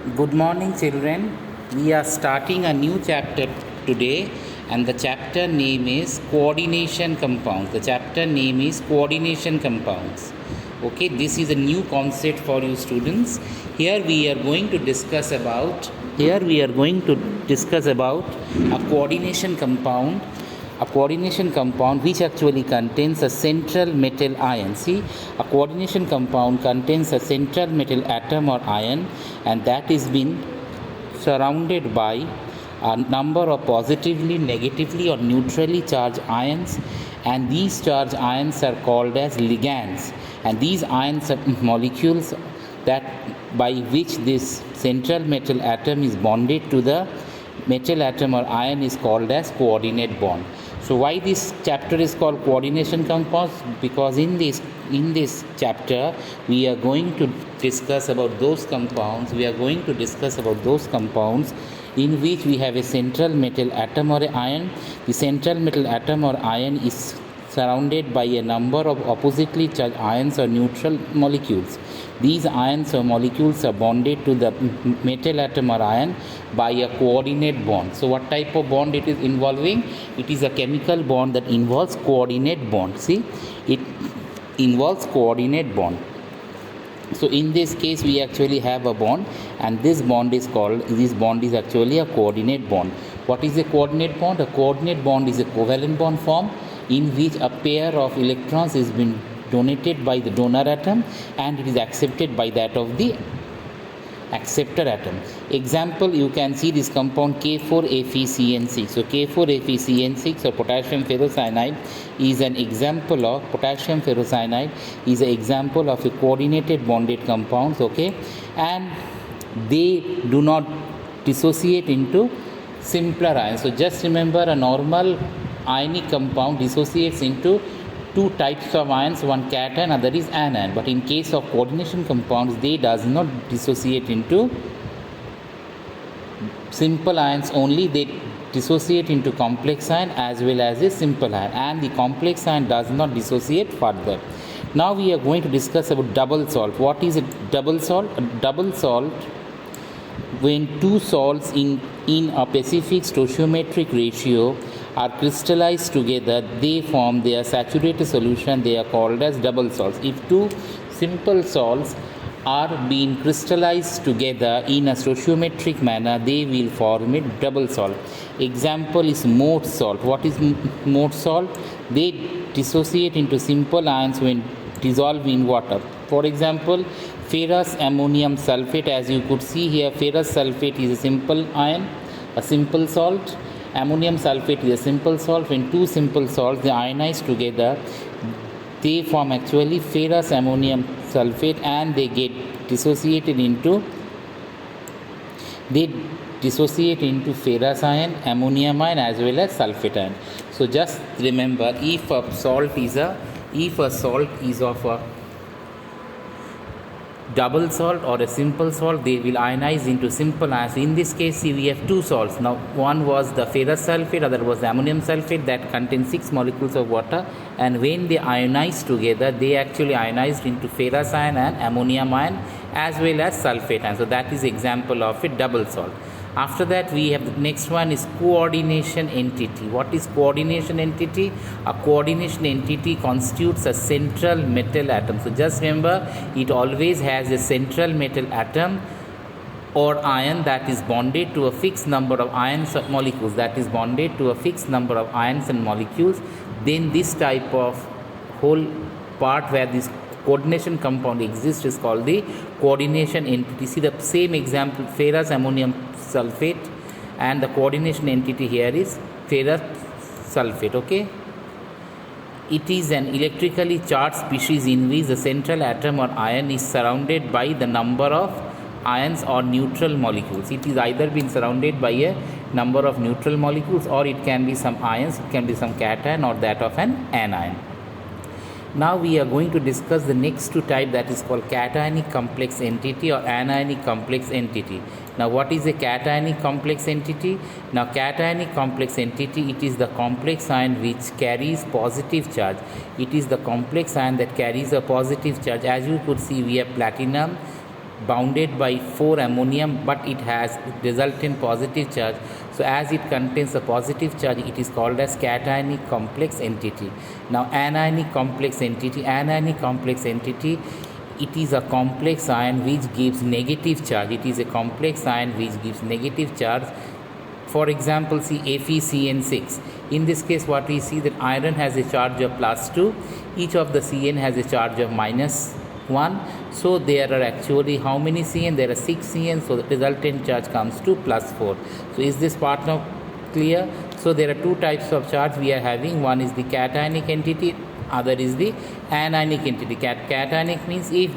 Good morning, children. We are starting a new chapter today, and the chapter name is Coordination Compounds. The chapter name is Coordination Compounds. Okay, this is a new concept for you students. Here we are going to discuss about a coordination compound, which actually contains a central metal ion. See, a coordination compound contains a central metal atom or ion, and that is been surrounded by a number of positively, negatively, or neutrally charged ions, and these charged ions are called as ligands, and these ions are molecules that by which this central metal atom is bonded to the metal atom or ion is called as coordinate bond. So why this chapter is called coordination compounds? Because in this chapter we are going to discuss about those compounds. In which we have a central metal atom or ion. The central metal atom or ion is surrounded by a number of oppositely charged ions or neutral molecules. These ions or molecules are bonded to the metal atom or ion by a coordinate bond. So what type of bond it is involving? It is a chemical bond that involves coordinate bond. See, it involves coordinate bond. So in this case we actually have a bond, and this bond is actually a coordinate bond. What is a coordinate bond? A coordinate bond is a covalent bond form in which a pair of electrons is been donated by the donor atom and it is accepted by that of the acceptor atom. Example, you can see this compound K4FeCN6. So K4FeCN6 or potassium ferrocyanide is an example of a coordinated bonded compounds, okay, and they do not dissociate into simpler ions. So just remember, a normal ionic compound dissociates into two types of ions, one cation, other is anion. But in case of coordination compounds, they does not dissociate into simple ions only. They dissociate into complex ion as well as a simple ion, and the complex ion does not dissociate further. Now we are going to discuss about double salt. What is a double salt? A double salt, when two salts in a specific stoichiometric ratio are crystallized together, they form their saturated solution. They are called as double salts. If two simple salts are being crystallized together in a stoichiometric manner, they will form a double salt. Example is Mohs salt. What is Mohs salt? They dissociate into simple ions when dissolved in water. For example, ferrous ammonium sulfate. As you could see here, ferrous sulfate is a simple ion, a simple salt. Ammonium sulfate is a simple salt. When two simple salts they ionize together, they form actually ferrous ammonium sulfate, and they dissociate into ferrous ion, ammonium ion as well as sulfate ion. So just remember, if a salt is of a double salt or a simple salt, they will ionize into simple ions. In this case, see, we have two salts. Now one was the ferrous sulfate, other was the ammonium sulfate, that contains 6 molecules of water, and when they ionize together, they actually ionized into ferrous ion and ammonium ion as well as sulfate ion. So that is example of a double salt. After that, we have the next one is coordination entity. What is coordination entity? A coordination entity constitutes a central metal atom. So just remember, it always has a central metal atom or ion that is bonded to a fixed number of ions or molecules. Then this type of whole part where this coordination compound exists is called the coordination entity. See the same example, ferrous ammonium sulfate, and the coordination entity here is ferrous sulfate, okay. It is an electrically charged species in which the central atom or ion is surrounded by the number of ions or neutral molecules. It is either been surrounded by a number of neutral molecules, or it can be some ions, it can be some cation, or that of an anion. Now we are going to discuss the next two types, that is called cationic complex entity or anionic complex entity. Now what is a cationic complex entity? Now cationic complex entity, it is the complex ion which carries positive charge. It is the complex ion that carries a positive charge. As you could see, we have platinum, bounded by 4 ammonium, but it has resultant positive charge. So as it contains a positive charge, it is called as cationic complex entity. Now anionic complex entity, it is a complex ion which gives negative charge. It is a complex ion which gives negative charge. For example, see FeCN6. In this case, what we see that iron has a charge of +2. Each of the Cn has a charge of -1. So there are actually how many Cn? There are 6 Cn. So the resultant charge comes to +4. So is this part now clear? So there are two types of charge we are having. One is the cationic entity, other is the anionic entity. Cationic means if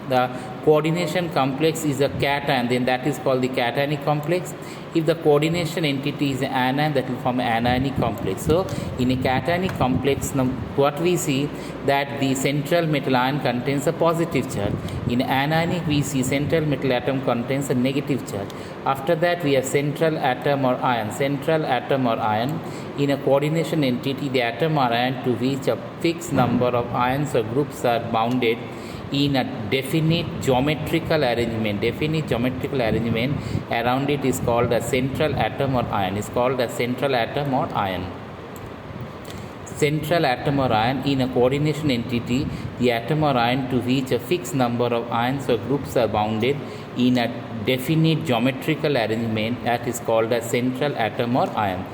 the coordination complex is a cation, then that is called the cationic complex. If the coordination entity is an anion, that will form an anionic complex. So in a cationic complex, now what we see that the central metal ion contains a positive charge. In anionic, we see central metal atom contains a negative charge. After that, we have central atom or ion. In a coordination entity, the atom or ion to which a fixed number of ions or groups are bounded in a definite geometrical arrangement around it is called a central atom or ion. Central atom or ion in a coordination entity, the atom or ion to which a fixed number of ions or groups are bounded in a definite geometrical arrangement, that is called a central atom or ion.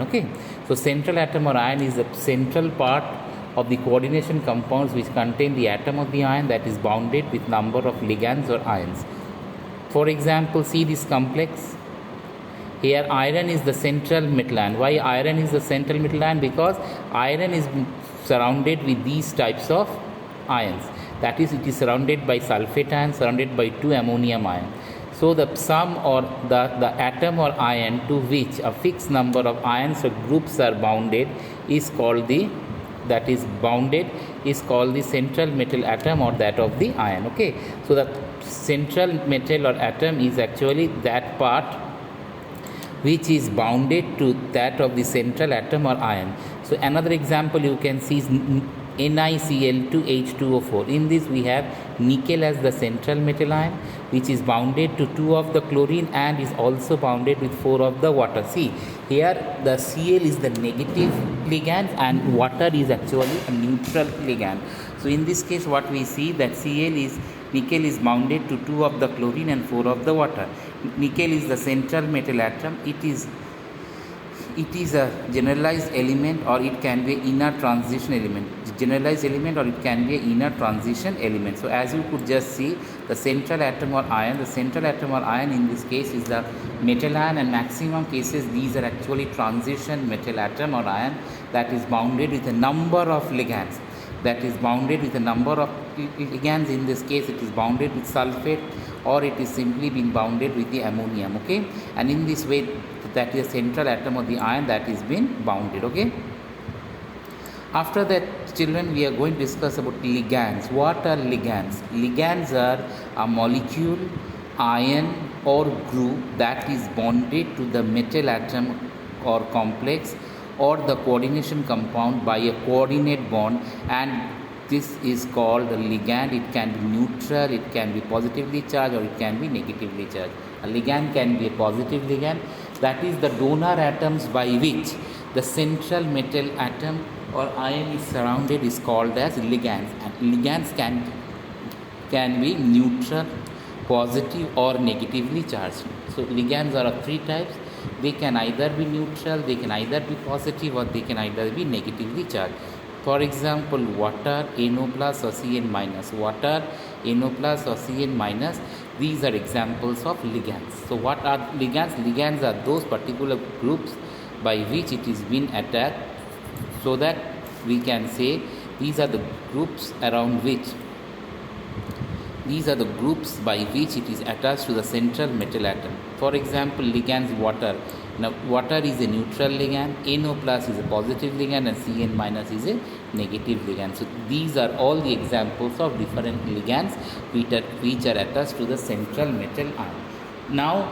Okay, so central atom or ion is the central part of the coordination compounds which contain the atom of the ion that is bounded with number of ligands or ions. For example, see this complex. Here iron is the central metal ion. Why iron is the central metal ion? Because iron is surrounded with these types of ions. That is, it is surrounded by sulfate ion, surrounded by 2 ammonium ion. So the sum or the atom or ion to which a fixed number of ions or groups are bounded is called the central metal atom or that of the ion. Okay, so the central metal or atom is actually that part which is bounded to that of the central atom or ion. So another example you can see is NiCl2H2O4. In this we have nickel as the central metal ion, which is bounded to 2 of the chlorine and is also bounded with 4 of the water. See here, the Cl is the negative ligand and water is actually a neutral ligand. So in this case, what we see that nickel is bounded to 2 of the chlorine and 4 of the water. Nickel is the central metal atom. It is a generalized element, or it can be inner transition element. So as you could just see, the central atom or ion in this case is the metal ion, and maximum cases these are actually transition metal atom or ion that is bounded with a number of ligands. In this case, it is bounded with sulfate, or it is simply being bounded with the ammonium. Okay, and in this way, that is central atom of the ion that is being bounded. Okay, after that, children, we are going to discuss about ligands. What are ligands? Ligands are a molecule, ion or group that is bonded to the metal atom or complex or the coordination compound by a coordinate bond, and this is called a ligand. It can be neutral, it can be positively charged, or it can be negatively charged. A ligand can be a positive ligand, that is the donor atoms by which the central metal atom or ion is surrounded is called as ligands. And ligands can be neutral, positive or negatively charged. So ligands are of 3 types. They can either be neutral, they can either be positive, or they can either be negatively charged. For example, water, NO plus or Cn minus. These are examples of ligands. So what are ligands? Ligands are those particular groups by which it is been attacked, so that we can say these are the groups by which it is attached to the central metal atom. For example, ligands, water. Now, water is a neutral ligand, NO plus is a positive ligand, and Cn minus is a negative ligand. So these are all the examples of different ligands which are attached to the central metal ion. Now,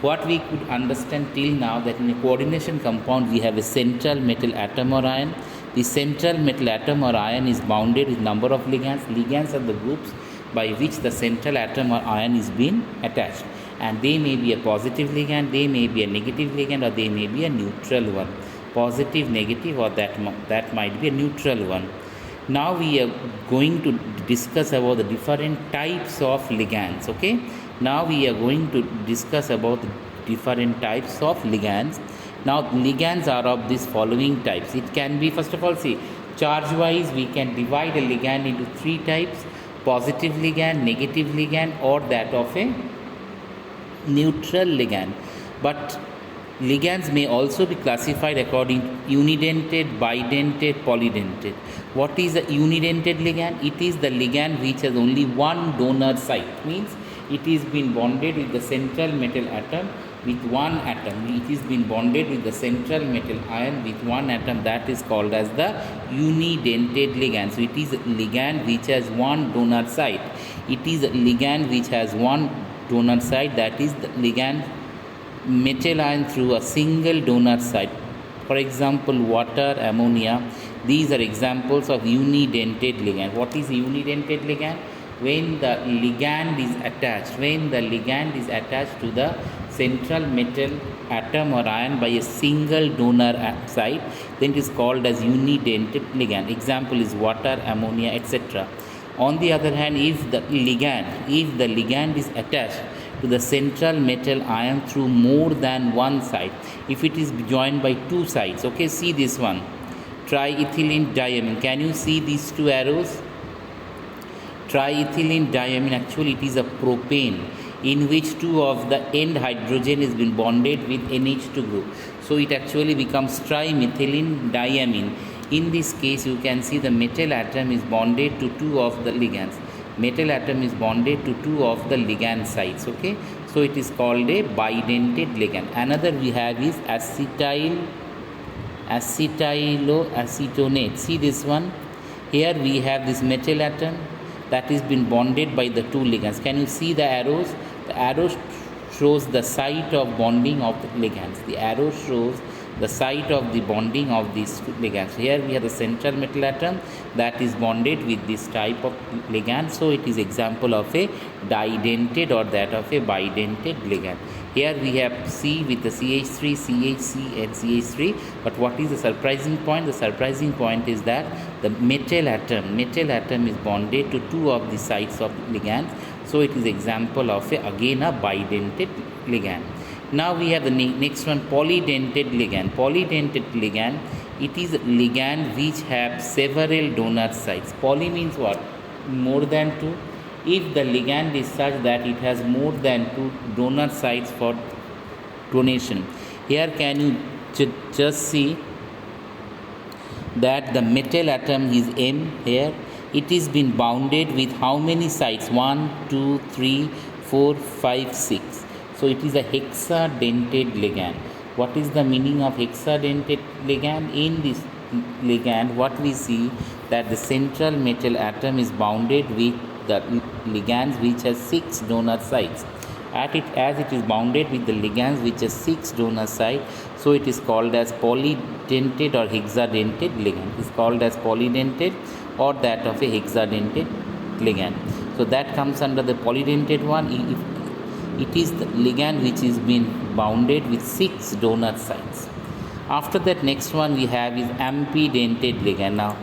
what we could understand till now, that in a coordination compound we have a central metal atom or ion. The central metal atom or ion is bounded with number of ligands. Ligands are the groups by which the central atom or ion is being attached, and they may be a positive ligand, they may be a negative ligand, or they may be a neutral one, positive, negative, or that might be a neutral one. Now we are going to discuss about the different types of ligands. Okay, now we are going to discuss about the different types of ligands. Now ligands are of these following types. It can be, first of all, see, charge wise we can divide a ligand into three types: positive ligand, negative ligand, or that of a neutral ligand. But ligands may also be classified according to unidentate, bidentate, polydentate. What is a unidentate ligand? It is the ligand which has only one donor site, means it is been bonded with the central metal atom with one atom. It is been bonded with the central metal ion with one atom. That is called as the unidentate ligand. So it is a ligand which has one donor site. It is a ligand which has one donor site, that is the ligand metal ion through a single donor site. For example, water, ammonia, these are examples of unidentate ligand. What is unidentate ligand? When the ligand is attached to the central metal atom or ion by a single donor site, then it is called as unidentate ligand. Example is water, ammonia, etc. On the other hand, if the ligand is attached to the central metal ion through more than one site, if it is joined by two sites, okay, see this one, triethylene diamine. Can you see these two arrows? Triethylene diamine, actually it is a propane in which two of the end hydrogen has been bonded with NH2 group. So it actually becomes trimethylene diamine. In this case, you can see the metal atom is bonded to two of the ligands. Metal atom is bonded to two of the ligand sites. Okay, so it is called a bidentate ligand. Another we have is acetyloacetonate. See this one. Here we have this metal atom that is been bonded by the two ligands. Can you see the arrows? The arrows shows the site of bonding of the ligands. The arrow shows the site of the bonding of these two ligands. Here we have the central metal atom that is bonded with this type of ligand. So it is example of a didentate or that of a bidentate ligand. Here we have C with the CH3, CHC and CH3. But what is the surprising point? The surprising point is that the metal atom is bonded to two of the sites of ligands. So it is example of again a bidentate ligand. Now we have the next one, polydentate ligand. Polydentate ligand, it is ligand which have several donor sites. Poly means what? More than two. If the ligand is such that it has more than two donor sites for donation. Here can you just see that the metal atom is M here. It is been bounded with how many sites? 1, 2, 3, 4, 5, 6. So it is a hexadentate ligand. What is the meaning of hexadentate ligand? In this ligand, what we see that the central metal atom is bounded with the ligands which has 6 donor sites. As it is bounded with the ligands which has 6 donor sites, so it is called as polydentate or hexadentate ligand. It is called as polydentate or that of a hexadentate ligand. So that comes under the polydentate one. It is the ligand which is been bounded with 6 donor sites. After that, next one we have is ampidentate ligand. Now,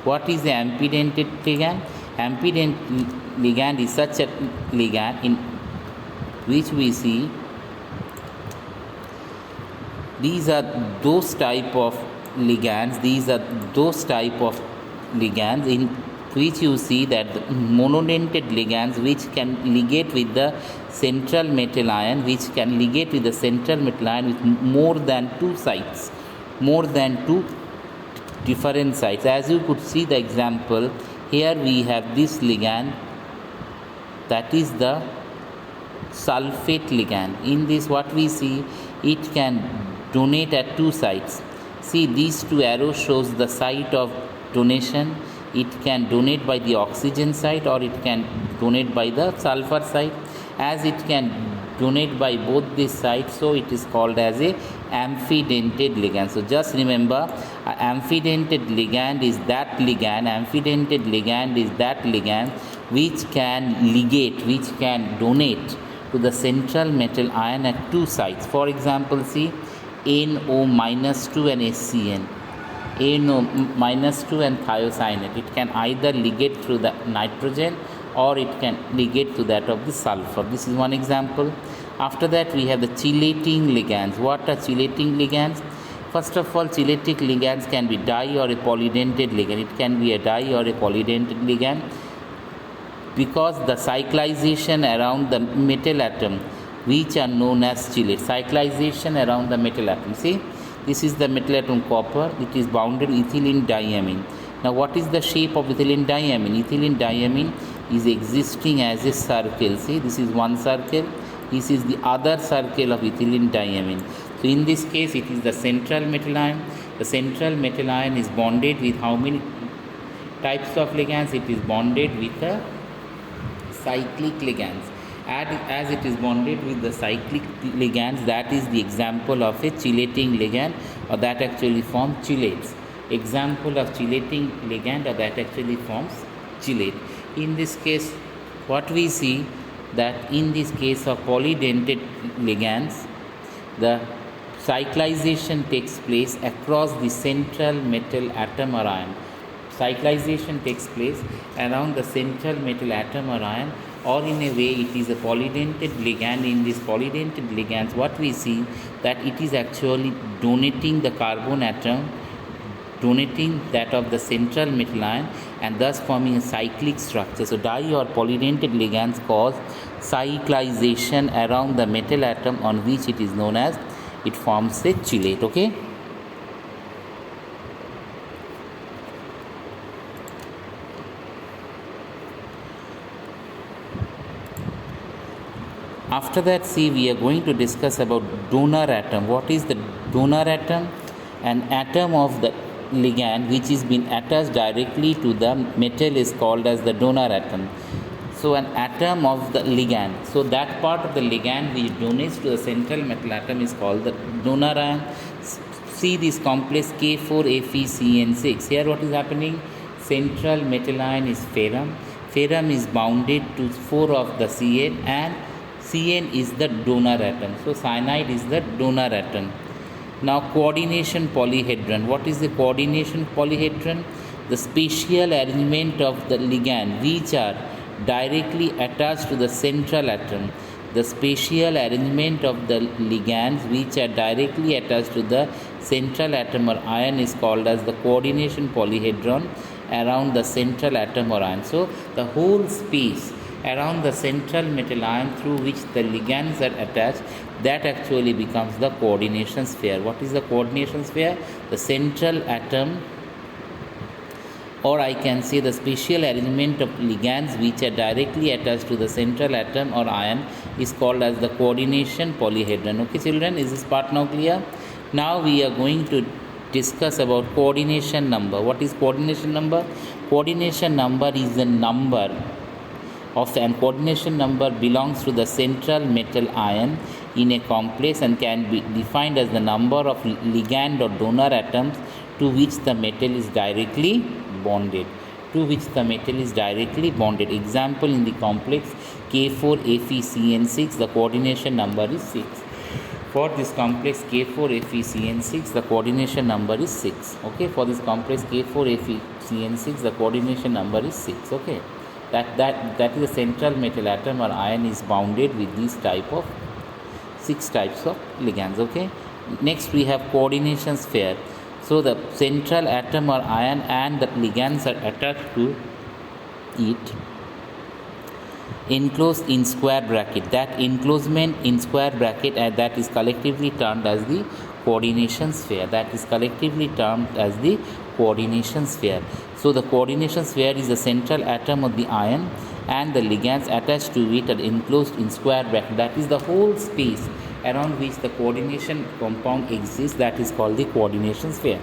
what is the ampidentate ligand? Ampidentate ligand is such a ligand in which we see these are those type of ligands. These are those type of ligands in which you see that the monodentate ligands which can ligate with the central metal ion, which can ligate with the central metal ion with more than two sites, more than two different sites. As you could see the example, here we have this ligand, that is the sulfate ligand. In this, what we see, it can donate at two sites. See, these two arrows shows the site of donation. It can donate by the oxygen site or it can donate by the sulfur site. As it can donate by both these sites, so it is called as a amphidentate ligand. So just remember, amphidentate ligand is that ligand. Amphidentate ligand is that ligand which can ligate, which can donate to the central metal ion at two sites. For example, see NO minus 2 and SCN. ANO minus 2 and thiocyanate. It can either ligate through the nitrogen or it can ligate to that of the sulfur. This is one example. After that, we have the chelating ligands. What are chelating ligands? First of all, chelating ligands can be di or a polydentate ligand. It can be a di or a polydentate ligand because the cyclization around the metal atom, which are known as chelate. Cyclization around the metal atom. See, this is the metal atom copper. It is bounded with ethylene diamine. Now, what is the shape of ethylene diamine? Ethylene diamine is existing as a circle. See, this is one circle. This is the other circle of ethylene diamine. So, in this case, it is the central metal ion. The central metal ion is bonded with how many types of ligands? It is bonded with a cyclic ligands. As it is bonded with the cyclic ligands, that is the example of a chelating ligand, or that actually forms chelates. Example of chelating ligand, or that actually forms chelate. In this case, what we see that in this case of polydentate ligands, the cyclization takes place across the central metal atom or ion. Cyclization takes place around the central metal atom or ion, or in a way it is a polydentate ligand. In this polydentate ligands, what we see that it is actually donating the carbon atom, donating that of the central metal ion, and thus forming a cyclic structure. So di or polydentate ligands cause cyclization around the metal atom, on which it is known as, it forms a chelate. Okay. After that, see, we are going to discuss about donor atom. What is the donor atom? An atom of the ligand which is been attached directly to the metal is called as the donor atom. So an atom of the ligand, so that part of the ligand which donates to the central metal atom is called the donor ion. See this complex K4FeCN6. Here what is happening? Central metal ion is ferrum. Ferrum is bounded to 4 of the Cn, and Cn is the donor atom. So cyanide is the donor atom. Now coordination polyhedron. What is the coordination polyhedron? The spatial arrangement of the ligand which are directly attached to the central atom. The spatial arrangement of the ligands which are directly attached to the central atom or ion is called as the coordination polyhedron around the central atom or ion. So the whole space around the central metal ion through which the ligands are attached, that actually becomes the coordination sphere. What is the coordination sphere? The central atom, or I can say the spatial arrangement of ligands which are directly attached to the central atom or ion is called as the coordination polyhedron. Okay children, is this part now clear? Now we are going to discuss about coordination number. What is coordination number? Coordination number is the number of, and coordination number belongs to the central metal ion in a complex and can be defined as the number of ligand or donor atoms to which the metal is directly bonded. Example, in the complex K4FeCN6, the coordination number is 6. For this complex K4FeCN6, the coordination number is 6. Okay, for this complex K4FeCN6, the coordination number is 6. Okay, that is the central metal atom or ion is bounded with these type of 6 types of ligands. Okay, next we have coordination sphere. So the central atom or ion and the ligands are attached to it, enclosed in square bracket. That enclosement in square bracket that is collectively termed as the coordination sphere. So the coordination sphere is the central atom of the ion and the ligands attached to it are enclosed in square bracket. That is the whole space around which the coordination compound exists, that is called the coordination sphere.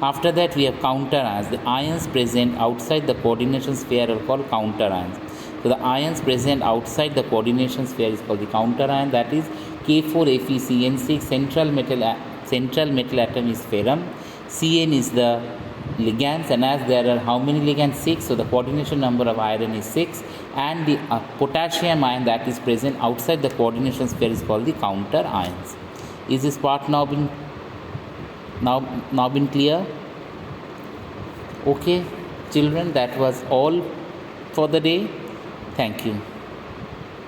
After that we have counter ions. The ions present outside the coordination sphere are called counter ions. So the ions present outside the coordination sphere is called the counter ion. That is K4FeCN6, central metal atom is ferrum, Cn is the ligands, and as there are how many ligands? 6, so the coordination number of iron is 6, and the potassium ion that is present outside the coordination sphere is called the counter ions. Is this part now been clear? Okay, children, that was all for the day. Thank you.